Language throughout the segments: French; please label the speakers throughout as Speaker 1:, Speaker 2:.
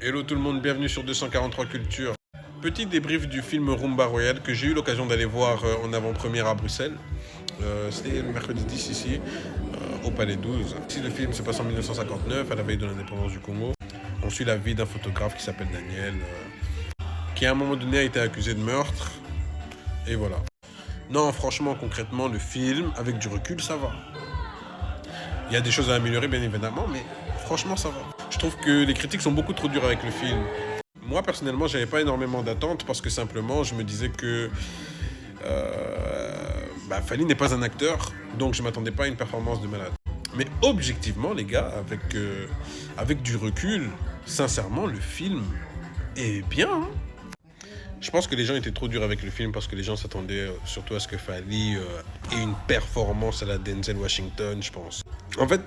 Speaker 1: Hello tout le monde, bienvenue sur 243 Culture. Petit débrief du film Rumba Royale que j'ai eu l'occasion d'aller voir en avant-première à Bruxelles. C'était le mercredi 10 ici, au Palais 12. Ici, le film se passe en 1959, à la veille de l'indépendance du Congo. On suit la vie d'un photographe qui s'appelle Daniel, qui à un moment donné a été accusé de meurtre. Et voilà. Non, franchement, concrètement, le film, avec du recul, ça va. Il y a des choses à améliorer, bien évidemment, mais franchement, ça va. Je trouve que les critiques sont beaucoup trop dures avec le film. Moi, personnellement, j'avais pas énormément d'attentes parce que simplement, je me disais que Fally n'est pas un acteur, donc je m'attendais pas à une performance de malade. Mais objectivement, les gars, avec du recul, sincèrement, le film est bien. Hein. Je pense que les gens étaient trop durs avec le film parce que les gens s'attendaient surtout à ce que Fally ait une performance à la Denzel Washington, je pense. En fait,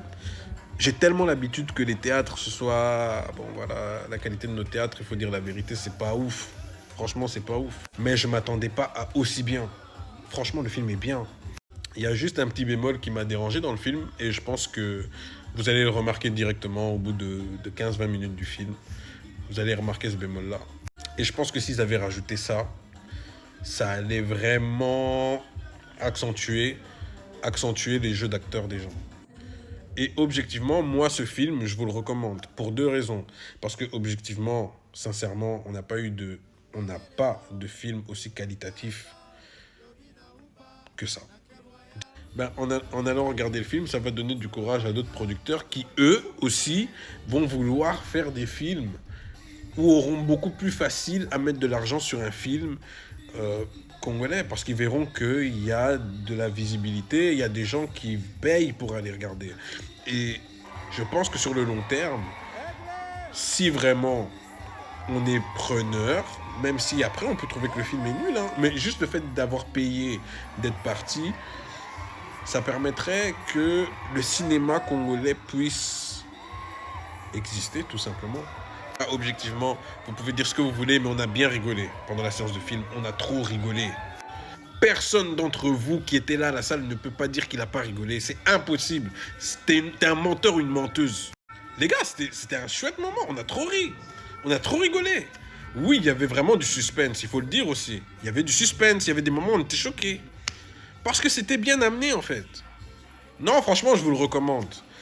Speaker 1: j'ai tellement l'habitude que les théâtres, ce soit... Bon, voilà, la qualité de nos théâtres, il faut dire la vérité, c'est pas ouf. Franchement, c'est pas ouf. Mais je m'attendais pas à aussi bien. Franchement, le film est bien. Il y a juste un petit bémol qui m'a dérangé dans le film et je pense que vous allez le remarquer directement au bout de 15-20 minutes du film. Vous allez remarquer ce bémol-là. Et je pense que s'ils avaient rajouté ça, ça allait vraiment accentuer les jeux d'acteurs des gens. Et objectivement, moi, ce film, je vous le recommande pour deux raisons. Parce que objectivement, sincèrement, on n'a pas de film aussi qualitatif que ça. En allant regarder le film, ça va donner du courage à d'autres producteurs qui, eux aussi, vont vouloir faire des films ou auront beaucoup plus facile à mettre de l'argent sur un film congolais parce qu'ils verront qu'il y a de la visibilité, il y a des gens qui payent pour aller regarder. Et je pense que sur le long terme, si vraiment on est preneur, même si après on peut trouver que le film est nul, hein, mais juste le fait d'avoir payé, d'être parti, ça permettrait que le cinéma congolais puisse exister tout simplement. Objectivement, vous pouvez dire ce que vous voulez, mais on a bien rigolé pendant la séance de film. On a trop rigolé. Personne d'entre vous qui était là à la salle ne peut pas dire qu'il n'a pas rigolé. C'est impossible. T'es un menteur ou une menteuse. Les gars, c'était un chouette moment. On a trop ri. On a trop rigolé. Oui, il y avait vraiment du suspense, il faut le dire aussi. Il y avait du suspense, il y avait des moments où on était choqués. Parce que c'était bien amené, en fait. Non, franchement, je vous le recommande.